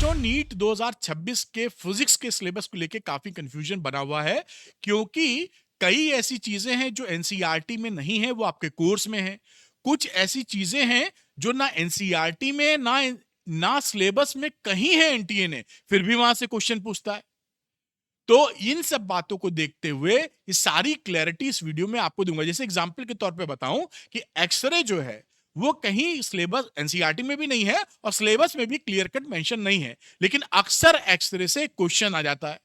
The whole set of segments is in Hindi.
बच्चों नीट 2026 के फिजिक्स के सिलेबस को लेके काफी कंफ्यूजन बना हुआ है क्योंकि कई ऐसी चीजें हैं जो एनसीईआरटी में नहीं है, वो आपके कोर्स में है। कुछ ऐसी चीजें हैं जो ना एनसीईआरटी में ना सिलेबस में कहीं है एनटीए ने, फिर भी वहां से क्वेश्चन पूछता है। तो इन सब बातों को देखते हुए ये सारी क्लैरिटी इस वीडियो में आपको दूंगा। जैसे एग्जांपल के तौर पे बताऊं कि एक्सरे जो है वो कहीं सिलेबस एनसीईआरटी में भी नहीं है और सिलेबस में भी क्लियर कट मेंशन नहीं है, लेकिन अक्सर एक्सरे से क्वेश्चन आ जाता है।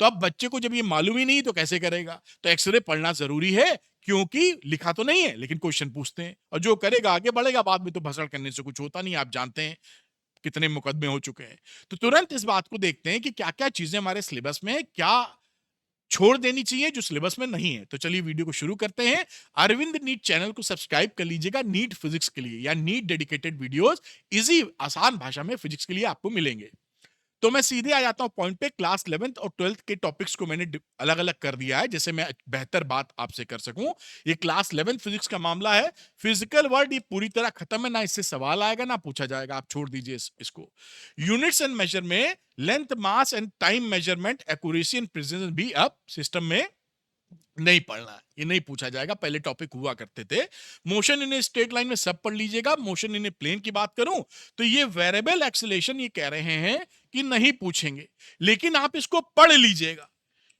तो अब बच्चे को जब ये मालूम ही नहीं तो कैसे करेगा? तो एक्सरे पढ़ना जरूरी है क्योंकि लिखा तो नहीं है लेकिन क्वेश्चन पूछते हैं, और जो करेगा आगे बढ़ेगा, बाद में तो भसड़ करने से कुछ होता नहीं, आप जानते हैं कितने मुकदमे हो चुके हैं। तो तुरंत इस बात को देखते हैं कि क्या क्या चीजें हमारे सिलेबस में है, क्या छोड़ देनी चाहिए जो सिलेबस में नहीं है। तो चलिए वीडियो को शुरू करते हैं। अरविंद नीट चैनल को सब्सक्राइब कर लीजिएगा नीट फिजिक्स के लिए, या नीट डेडिकेटेड वीडियोस इजी आसान भाषा में फिजिक्स के लिए आपको मिलेंगे। तो मैं सीधे आ जाता हूं पॉइंट पे। क्लास 11th और 12th के टॉपिक्स को मैंने अलग अलग कर दिया है जिससे मैं बेहतर बात आपसे कर सकूं। ये क्लास 11 फिजिक्स का मामला है। फिजिकल वर्ड ये पूरी तरह खत्म है, ना इससे सवाल आएगा ना पूछा जाएगा, आप छोड़ दीजिए इसको। यूनिट्स एंड मेजर में length, mass and time measurement, accuracy and precision भी अब सिस्टम में नहीं पढ़ना है, ये नहीं पूछा जाएगा, पहले टॉपिक हुआ करते थे। Motion in a straight line में सब पढ़ लीजिएगा। मोशन इन ए प्लेन की बात करूं तो ये वेरिएबल एक्सेलेरेशन ये कह रहे हैं कि नहीं पूछेंगे, लेकिन आप इसको पढ़ लीजिएगा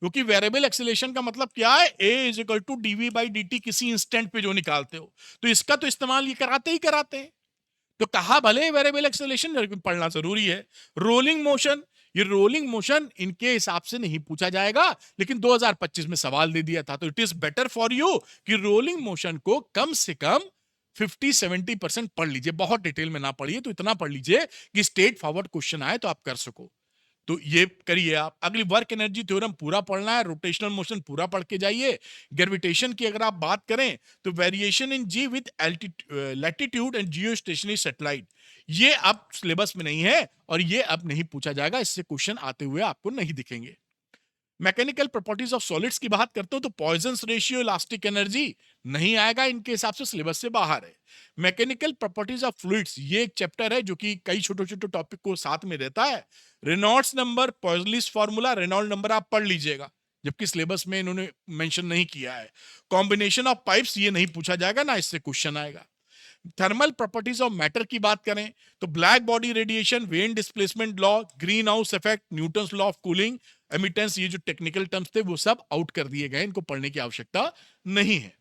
क्योंकि वेरिएबल एक्सेलेरेशन का मतलब क्या है, A is equal to DV by D T, किसी इंस्टेंट पे जो निकालते हो तो इसका तो इस्तेमाल ये कराते ही कराते हैं। तो कहा भले वेरिएबल एक्सेलेरेशन, लेकिन पढ़ना जरूरी है। रोलिंग मोशन, ये रोलिंग मोशन इनके हिसाब से नहीं पूछा जाएगा, लेकिन 2025 में सवाल दे दिया था। तो it is better for you कि रोलिंग मोशन को कम से कम 50-70% पढ़ लीजिए, बहुत डिटेल में ना पढ़िए, तो इतना पढ़ लीजिए कि स्ट्रेट फॉरवर्ड क्वेश्चन आए तो आप कर सको। तो ये करिए आप। अगली वर्क एनर्जी थ्योरम पूरा पढ़ना है, रोटेशनल मोशन पूरा पढ़ के जाइए। ग्रेविटेशन की अगर आप बात करें तो variation in g with latitude and geostationary satellite, ये अब सिलेबस में नहीं है और ये अब नहीं पूछा जाएगा, इससे क्वेश्चन आते हुए आपको नहीं दिखेंगे। मैकेनिकल प्रॉपर्टीज ऑफ सॉलिड्स की बात करते हो तो पॉइजन्स रेशियो, इलास्टिक एनर्जी नहीं आएगा, इनके हिसाब से सिलेबस से बाहर है। मैकेनिकल प्रॉपर्टीज ऑफ फ्लूइड्स ये एक चैप्टर है जो कि कई छोटे छोटे टॉपिक को साथ में रहता है। Reynolds number, Poiseuille's formula, Reynold number आप पढ़ लीजिएगा, जबकि सिलेबस में इन्होंने मेंशन नहीं किया है। कॉम्बिनेशन ऑफ पाइप्स ये नहीं पूछा जाएगा, ना इससे क्वेश्चन आएगा। थर्मल प्रॉपर्टीज ऑफ मैटर की बात करें तो black body radiation, Wien displacement law, greenhouse effect, Newton's law of cooling, emittance, ये जो टेक्निकल टर्म्स थे वो सब आउट कर दिए गए, इनको पढ़ने की आवश्यकता नहीं है।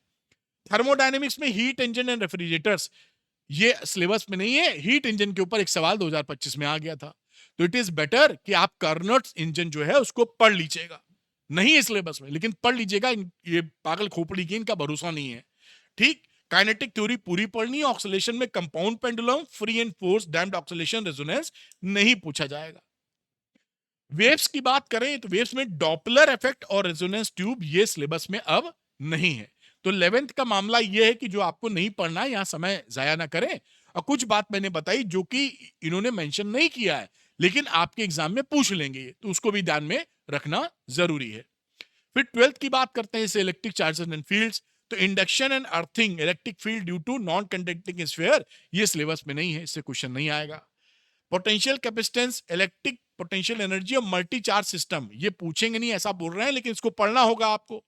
थर्मोडायनेमिक्स में हीट इंजन एंड रेफ्रिजरेटर्स ये सिलेबस में नहीं है। हीट इंजन के ऊपर एक सवाल 2025 में आ गया था, तो इट इज बेटर कि आप कार्नोट इंजन जो है उसको पढ़ लीजिएगा। नहीं है सिलेबस में लेकिन पढ़ लीजिएगा, ये पागल खोपड़ी की इनका भरोसा नहीं है। ठीक। काइनेटिक थ्योरी पूरी पढ़नी है। ऑक्सीलेशन में compound pendulum, free and force, damped oscillation, resonance नहीं पूछा जाएगा। वेव्स की बात करें तो वेव्स में डॉपलर इफेक्ट और रेजोनेंस ट्यूब ये सिलेबस में अब नहीं है। तो 11th का मामला ये है कि जो आपको नहीं पढ़ना है यहां समय जाया ना करें। और कुछ बात मैंने बताई जो कि इन्होंने मेंशन नहीं किया है लेकिन आपके एग्जाम में पूछ लेंगे, तो उसको भी ध्यान में रखना जरूरी है। फिर 12th की बात करते हैं, इसे इलेक्ट्रिक चार्जेस एंड फील्ड्स। तो induction and earthing, electric field due to non conducting sphere, ये सिलेबस में नहीं है, इससे क्वेश्चन नहीं आएगा। Potential capacitance, electric potential energy और मल्टी चार्ज सिस्टम, ये पूछेंगे नहीं ऐसा बोल रहे हैं, लेकिन इसको पढ़ना होगा आपको।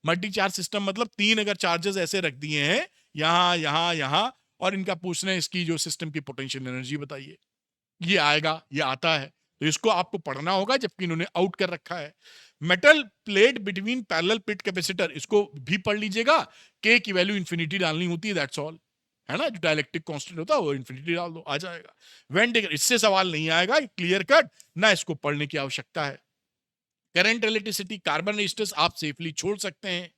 मल्टी चार्ज सिस्टम मतलब तीन अगर चार्जेस ऐसे रख दिए हैं, यहां यहां यहां, और इनका पूछ रहे हैं इसकी जो सिस्टम की पोटेंशियल एनर्जी बताइए, ये आएगा, ये आता है, तो इसको आपको पढ़ना होगा, जबकि इन्होंने आउट कर रखा है। Metal plate between parallel plate capacitor, इसको भी पढ़ लीजिएगा। के की वैल्यू इंफिनिटी डालनी होती है, दैट्स ऑल, है ना, जो डायलेक्ट्रिक कांस्टेंट होता है वो इंफिनिटी डाल दो, आ जाएगा। वेन डिग्री, इससे सवाल नहीं आएगा, क्लियर कट, ना इसको पढ़ने की आवश्यकता है। करंट, इलेक्ट्रिसिटी, कार्बन रेजिस्टेंस आप सेफली छोड़ सकते हैं।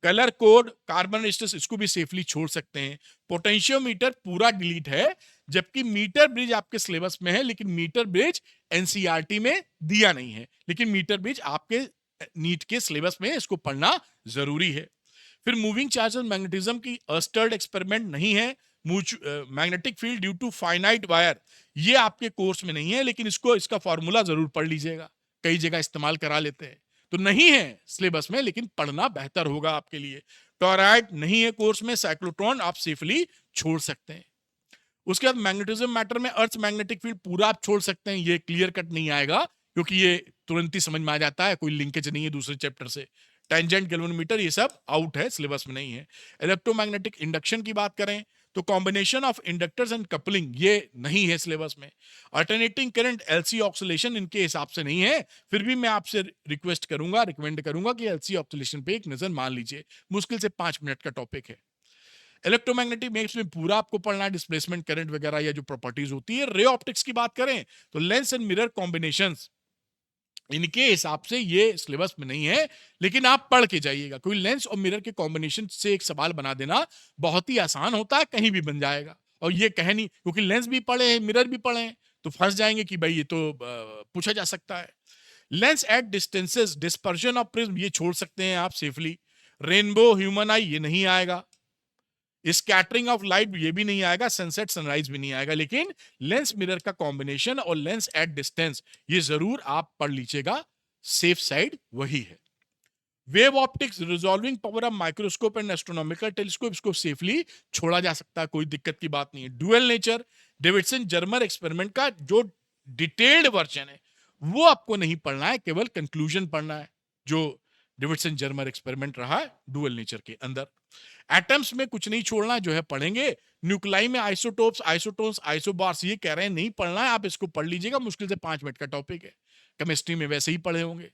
कलर कोड, कार्बन रेजिस्टेंस, इसको भी सेफली छोड़ सकते हैं। पोटेंशियोमीटर पूरा डिलीट है, जबकि मीटर ब्रिज आपके सिलेबस में है, लेकिन मीटर ब्रिज एनसीईआरटी में दिया नहीं है, लेकिन मीटर ब्रिज आपके नीट के सिलेबस में, इसको पढ़ना जरूरी है। फिर मूविंग चार्जेस मैग्नेटिज्म की अस्टर्ड एक्सपेरिमेंट नहीं है। Magnetic field due to finite wire, ये आपके कोर्स में नहीं है, लेकिन इसको, इसका फॉर्मूला जरूर पढ़ लीजिएगा, कई जगह इस्तेमाल करा लेते हैं। तो नहीं है सिलेबस में, लेकिन पढ़ना बेहतर होगा आपके लिए। टॉराइड नहीं है कोर्स में। साइक्लोट्रॉन आप सेफली छोड़ सकते हैं। उसके बाद मैग्नेटिज्म मैटर में अर्थ मैग्नेटिक फील्ड पूरा आप छोड़ सकते हैं, ये क्लियर कट नहीं आएगा क्योंकि ये तुरंत ही समझ में आ जाता है, कोई लिंकेज नहीं है दूसरे चैप्टर से। टेंजेंट गैल्वेनोमीटर ये सब आउट है, सिलेबस में नहीं है। इलेक्ट्रोमैग्नेटिक इंडक्शन की बात करें तो combination of inductors and coupling ये नहीं है सिलेबस में। अल्टरनेटिंग करंट एलसी ऑक्सीलेशन इनके हिसाब से नहीं है, फिर भी मैं आपसे रिक्वेस्ट करूंगा, रिकमेंड करूंगा कि एलसी ऑक्सीलेशन पे एक नजर मान लीजिए, मुश्किल से 5 मिनट का टॉपिक है। इलेक्ट्रोमैग्नेटिक वेव्स में पूरा आपको पढ़ना है, डिस्प्लेसमेंट करंट वगैरह या जो प्रॉपर्टीज होती है। रे ऑप्टिक्स की बात करें तो लेंस एंड मिरर कॉम्बिनेशंस इनके हिसाब से ये सिलेबस में नहीं है, लेकिन आप पढ़ के जाइएगा, कोई लेंस और मिरर के कॉम्बिनेशन से एक सवाल बना देना बहुत ही आसान होता है, कहीं भी बन जाएगा। और ये कह नहीं क्योंकि लेंस भी पढ़े हैं मिरर भी पढ़े हैं तो फंस जाएंगे कि भाई ये तो पूछा जा सकता है। Lens at distances, dispersion of prism ये छोड़ सकते हैं आप सेफली। रेनबो, ह्यूमन आई ये नहीं आएगा। स्कैटरिंग ऑफ लाइट ये भी नहीं आएगा, सनसेट सनराइज भी नहीं आएगा, लेकिन लेंस मिरर का कॉम्बिनेशन और लेंस एट डिस्टेंस ये जरूर आप पढ़ लीजिएगा, सेफ साइड वही है। Wave optics, resolving power of microscope and astronomical telescope इसको सेफली छोड़ा जा सकता है, कोई दिक्कत की बात नहीं है। Dual nature, Davidson Germer experiment का जो डिटेल्ड वर्जन है वो आपको नहीं पढ़ना है, केवल कंक्लूजन पढ़ना है जो डेविडसन जर्मर एक्सपेरिमेंट रहा है डुअल नेचर के अंदर। एटम्स में कुछ नहीं छोड़ना, जो है पढ़ेंगे। न्यूक्लाई में आइसोटोप्स, आइसोटोन्स, आइसोबार्स ये कह रहे हैं नहीं पढ़ना है, आप इसको पढ़ लीजिएगा, मुश्किल से 5 मिनट का टॉपिक है, केमिस्ट्री में वैसे ही पढ़े होंगे।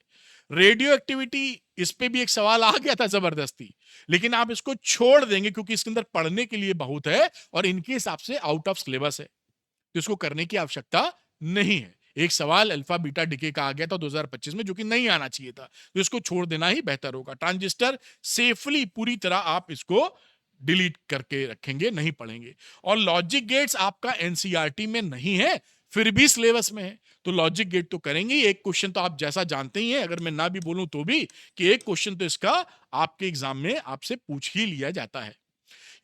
रेडियो एक्टिविटी, इस पे भी एक सवाल आ गया था जबरदस्ती, लेकिन आप इसको छोड़ देंगे क्योंकि इसके अंदर पढ़ने के लिए बहुत है और इनके हिसाब से आउट ऑफ सिलेबस है, तो इसको करने की आवश्यकता नहीं है। एक सवाल अल्फा बीटा डिके का आ गया था 2025 में, जो कि नहीं आना चाहिए था, तो इसको छोड़ देना ही बेहतर होगा। ट्रांजिस्टर सेफली पूरी तरह आप इसको डिलीट करके रखेंगे, नहीं पढ़ेंगे। और लॉजिक गेट्स आपका एनसीईआरटी में नहीं है, फिर भी सिलेबस में है, तो लॉजिक गेट तो करेंगे। एक क्वेश्चन तो आप जैसा जानते ही हैं, अगर मैं ना भी बोलूं तो भी, कि एक क्वेश्चन तो इसका आपके एग्जाम में आपसे पूछ ही लिया जाता है।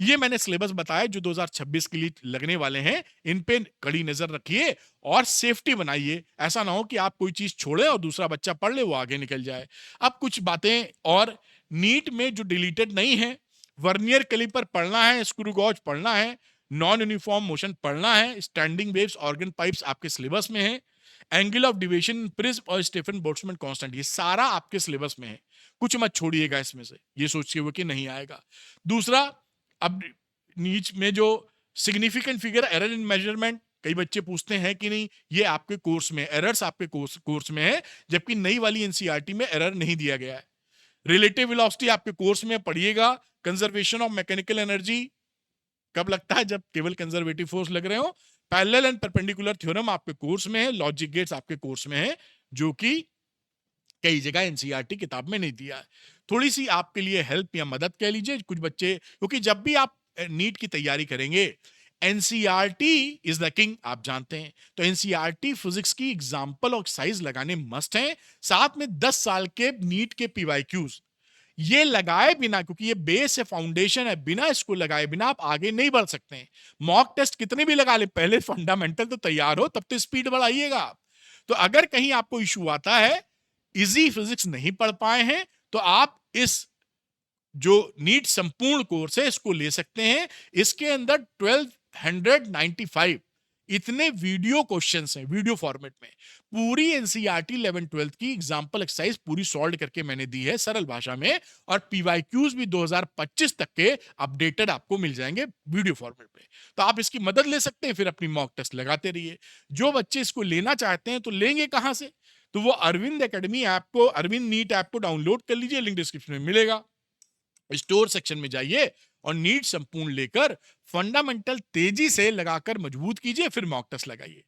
ये मैंने सिलेबस बताया जो 2026 के लिए लगने वाले हैं, इन पे कड़ी नजर रखिए और सेफ्टी बनाइए। ऐसा ना हो कि आप कोई चीज छोड़े और दूसरा बच्चा पढ़ ले, वो आगे निकल जाए। अब कुछ बातें और, नीट में जो डिलीटेड नहीं है, वर्नियर कैलिपर पढ़ना है, स्क्रू गॉज पढ़ना है, नॉन यूनिफॉर्म मोशन पढ़ना है, स्टैंडिंग वेव्स, ऑर्गन पाइप्स आपके सिलेबस में है, एंगल ऑफ डिविएशन, प्रिज्म और स्टेफन बोल्ट्जमैन कांस्टेंट ये सारा आपके सिलेबस में है, कुछ मत छोड़िएगा इसमें से ये सोचिए हुए कि नहीं आएगा। दूसरा, अब नीच में जो significant figure error in measurement, कई बच्चे पूछते हैं कि नहीं ये आपके कोर्स में, एरर्स आपके कोर्स में है, जबकि नई वाली एनसीईआरटी में एरर नहीं दिया गया है। रिलेटिव वेलोसिटी आपके कोर्स में पढ़िएगा। कंजर्वेशन ऑफ मैकेनिकल एनर्जी कब लगता है, जब केवल कंजर्वेटिव फोर्स लग रहे हो। पैरेलल एंड परपेंडिकुलर थ्योरम आपके कोर्स में है। लॉजिक गेट्स आपके कोर्स में है, जो कि कई जगह एनसीईआरटी किताब में नहीं दिया है। थोड़ी सी आपके लिए हेल्प या मदद कह लीजिए, कुछ बच्चे, क्योंकि जब भी आप नीट की तैयारी करेंगे, एनसीईआरटी इज द किंग, आप जानते हैं, तो एनसीईआरटी फिजिक्स की एग्जाम्पल और एक्सरसाइज लगाने मस्ट हैं, साथ में 10 साल के नीट के पीवाईक्यूज ये लगाए बिना, क्योंकि ये बेस है, फाउंडेशन है, बिना इसको लगाए बिना आप आगे नहीं बढ़ सकते हैं। मॉक टेस्ट कितने भी लगा ले, पहले फंडामेंटल तो तैयार हो, तब तो स्पीड बढ़ाइएगा आप। तो अगर कहीं आपको इशू आता है, इजी फिजिक्स नहीं पढ़ पाए हैं, तो आप इस जो नीट संपूर्ण कोर्स है इसको ले सकते हैं। इसके अंदर 1295 इतने वीडियो क्वेश्चंस हैं, वीडियो फॉर्मेट में, पूरी एनसीईआरटी 11-12 की एग्जांपल एक्सरसाइज पूरी सॉल्व करके मैंने दी है सरल भाषा में, और पीवाईक्यूज भी 2025 तक के अपडेटेड आपको मिल जाएंगे वीडियो फॉर्मेट में। तो आप इसकी मदद ले सकते हैं, फिर अपनी मॉक टेस्ट लगाते रहिए। जो बच्चे इसको लेना चाहते हैं तो लेंगे कहां से, तो वो अरविंद एकेडमी ऐप को, अरविंद नीट ऐप को डाउनलोड कर लीजिए, लिंक डिस्क्रिप्शन में मिलेगा। स्टोर सेक्शन में जाइए और नीट संपूर्ण लेकर फंडामेंटल तेजी से लगाकर मजबूत कीजिए, फिर मॉक टेस्ट लगाइए।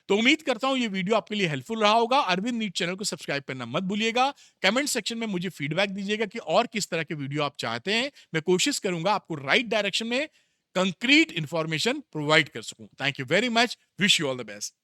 तो उम्मीद करता हूं ये वीडियो आपके लिए हेल्पफुल रहा होगा। अरविंद नीट चैनल को सब्सक्राइब करना मत भूलिएगा। कमेंट सेक्शन में मुझे फीडबैक दीजिएगा कि और किस तरह के वीडियो आप चाहते हैं, मैं कोशिश करूंगा आपको राइट डायरेक्शन में कंक्रीट इंफॉर्मेशन प्रोवाइड कर सकूं। Thank you very much, wish you all the best.